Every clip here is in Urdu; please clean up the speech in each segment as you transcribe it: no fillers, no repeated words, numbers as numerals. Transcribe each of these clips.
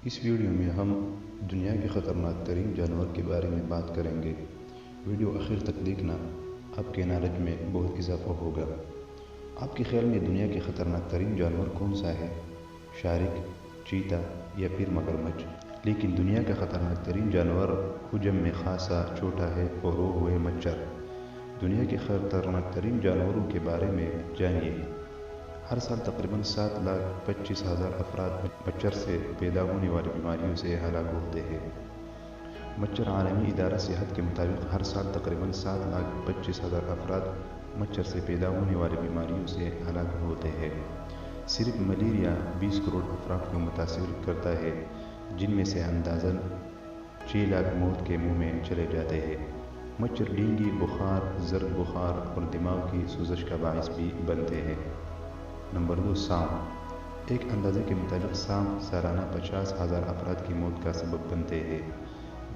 اس ویڈیو میں ہم دنیا کے خطرناک ترین جانور کے بارے میں بات کریں گے۔ ویڈیو آخر تک دیکھنا، آپ کے نالج میں بہت اضافہ ہوگا۔ آپ کے خیال میں دنیا کے خطرناک ترین جانور کون سا ہے؟ شارک، چیتا یا پھر مگرمچھ؟ لیکن دنیا کا خطرناک ترین جانور حجم میں خاصا چھوٹا ہے اور وہ ہے مچھر۔ دنیا کے خطرناک ترین جانوروں کے بارے میں جانیے۔ ہر سال تقریباً 7,25,000 افراد مچھر سے پیدا ہونے والی بیماریوں سے ہلاک ہوتے ہیں۔ مچھر عالمی ادارہ صحت کے مطابق ہر سال تقریباً 7,25,000 افراد مچھر سے پیدا ہونے والی بیماریوں سے ہلاک ہوتے ہیں۔ صرف ملیریا 20 کروڑ افراد کو متاثر کرتا ہے، جن میں سے اندازاً 6 لاکھ موت کے منہ میں چلے جاتے ہیں۔ مچھر ڈینگی بخار، زرد بخار اور دماغ کی سوزش کا باعث بھی بنتے ہیں۔ نمبر 2، سانپ۔ ایک اندازے کے مطابق سانپ سالانہ 50,000 افراد کی موت کا سبب بنتے ہیں۔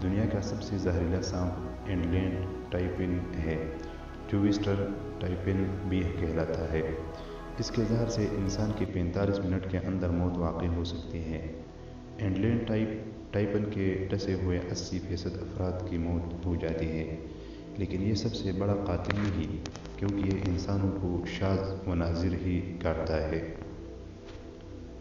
دنیا کا سب سے زہریلا سانپ انلینڈ ٹائپن ہے، جو ویسٹرن ٹائپن بھی کہلاتا ہے۔ اس کے زہر سے انسان کی 45 منٹ کے اندر موت واقع ہو سکتی ہے۔ انلینڈ ٹائپن کے ڈسے ہوئے 80% افراد کی موت ہو جاتی ہے، لیکن یہ سب سے بڑا قاتل نہیں، کیونکہ یہ انسانوں کو شاذ و نادر ہی کاٹتا ہے۔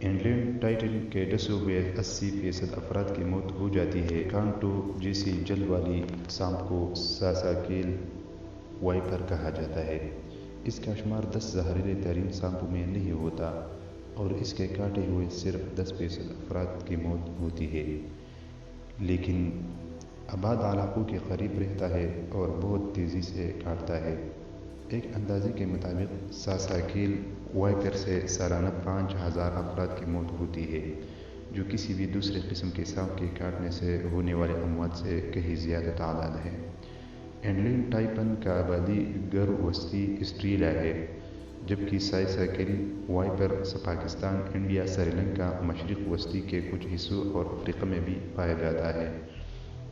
انلینڈ ٹائپن کے ڈسے ہوئے 80% افراد کی موت ہو جاتی ہے۔ کانٹوں جیسی جلد والی سانپ کو ساساکیل وائپر کہا جاتا ہے۔ اس کا شمار 10 زہریلے ترین سانپوں میں نہیں ہوتا، اور اس کے کاٹے ہوئے صرف 10% افراد کی موت ہوتی ہے، لیکن آباد علاقوں کے قریب رہتا ہے اور بہت تیزی سے کاٹتا ہے۔ ایک اندازے کے مطابق ساساکیل وائپر سے سالانہ 5,000 افراد کی موت ہوتی ہے، جو کسی بھی دوسرے قسم کے سانپ کے کاٹنے سے ہونے والے اموات سے کہیں زیادہ تعداد ہے۔ انلینڈ ٹائپن کا آبادی گھر وسطی آسٹریلیا ہے، جبکہ ساساکیل وائپر پاکستان، انڈیا، سری لنکا، مشرق وسطی کے کچھ حصوں اور افریقہ میں بھی پایا جاتا ہے۔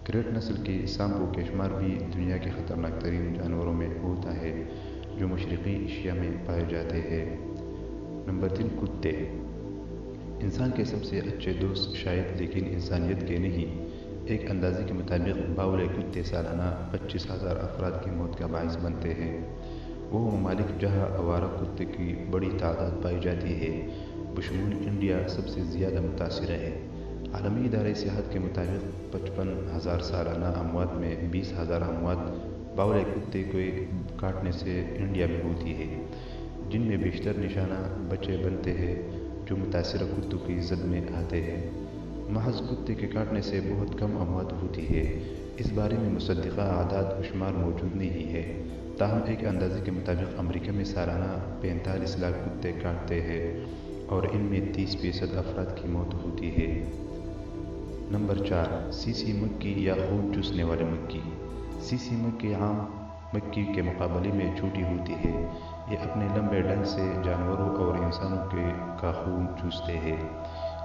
کریٹ نسل کے سانپوں کا شمار بھی دنیا کے خطرناک ترین جانوروں میں ہوتا ہے، جو مشرقی ایشیا میں پائے جاتے ہیں۔ نمبر 3، کتے۔ انسان کے سب سے اچھے دوست شاید، لیکن انسانیت کے نہیں۔ ایک اندازے کے مطابق باولے کتے سالانہ 25,000 افراد کی موت کا باعث بنتے ہیں۔ وہ ممالک جہاں آوارہ کتے کی بڑی تعداد پائی جاتی ہے، بشمول انڈیا، سب سے زیادہ متاثر ہے۔ عالمی ادارہ صحت کے مطابق 55,000 سالانہ اموات میں 20,000 اموات باولے کتے کے کاٹنے سے انڈیا میں ہوتی ہے، جن میں بیشتر نشانہ بچے بنتے ہیں جو متاثرہ کتوں کی زد میں آتے ہیں۔ محض کتے کے کاٹنے سے بہت کم اموات ہوتی ہے۔ اس بارے میں مصدقہ اعداد و شمار موجود نہیں ہے، تاہم ایک اندازے کے مطابق امریکہ میں سالانہ 45 لاکھ کتے کاٹتے ہیں اور ان میں 30% افراد کی موت ہوتی ہے۔ نمبر 4، سیسی مکھی یا خون چوسنے والی مکھی۔ سیسی مکھی عام مکھی کے مقابلے میں چھوٹی ہوتی ہے۔ یہ اپنے لمبے ڈنک سے جانوروں اور انسانوں کا خون چوستے ہیں۔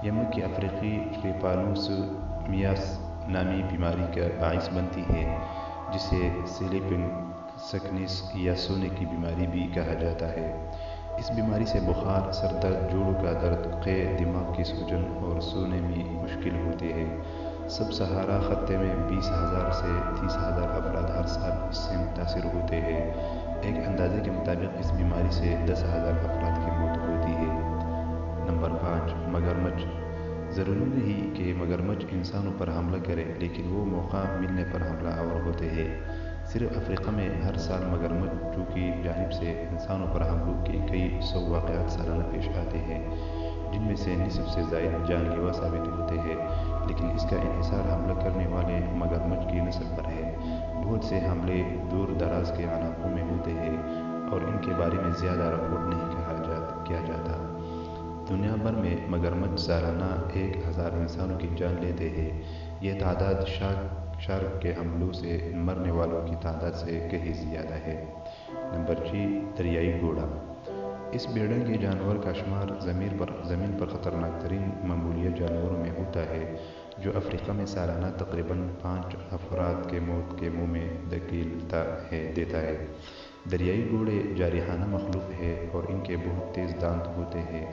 یہ مکھی افریقی ٹریپانوسومیاس نامی بیماری کا باعث بنتی ہے، جسے سلیپنگ سکنس یا سونے کی بیماری بھی کہا جاتا ہے۔ اس بیماری سے بخار، سر درد، جوڑوں کا درد، قے، دماغ کی سوجن اور سونے میں مشکل ہوتی ہے۔ سب سہارا خطے میں 20,000 سے 30,000 افراد ہر سال اس سے متاثر ہوتے ہیں۔ ایک اندازے کے مطابق اس بیماری سے 10,000 افراد کی موت ہوتی ہے۔ نمبر 5، مگرمچھ۔ ضروری نہیں کہ مگرمچھ انسانوں پر حملہ کرے، لیکن وہ موقع ملنے پر حملہ آور ہوتے ہیں۔ صرف افریقہ میں ہر سال مگرمچھوں کی جانب سے انسانوں پر حملوں کے کئی سو واقعات سالانہ پیش آتے ہیں، جن میں سے نصف سے زائد جان لیوا ثابت ہوتے ہیں، لیکن اس کا انحصار حملہ کرنے والے مگرمچھ کی نسل پر ہے۔ بہت سے حملے دور دراز کے علاقوں میں ہوتے ہیں اور ان کے بارے میں زیادہ رپورٹ نہیں کیا جاتا۔ دنیا بھر میں مگرمچھ سالانہ 1,000 انسانوں کی جان لیتے ہیں۔ یہ تعداد شارک کے حملوں سے مرنے والوں کی تعداد سے کہیں زیادہ ہے۔ نمبر 6، دریائی گھوڑا۔ اس بے ڈنگے جانور کا شمار زمین پر خطرناک ترین ممبولیہ جانوروں میں ہوتا ہے، جو افریقہ میں سالانہ تقریباً 5 افراد کے موت کے منہ میں دھکیل دیتا ہے۔ دریائی گھوڑے جارحانہ مخلوق ہیں اور ان کے بہت تیز دانت ہوتے ہیں۔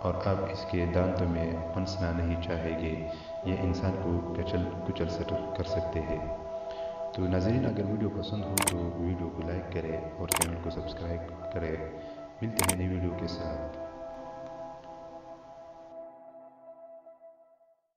اور آپ اس کے دانتوں میں پھنسنا نہیں چاہیں گے، یہ انسان کو کچل کر سکتے ہیں۔ تو ناظرین، اگر ویڈیو پسند ہو تو ویڈیو کو لائک کریں اور چینل کو سبسکرائب کریں۔ ملتے ہیں نئی ویڈیو کے ساتھ۔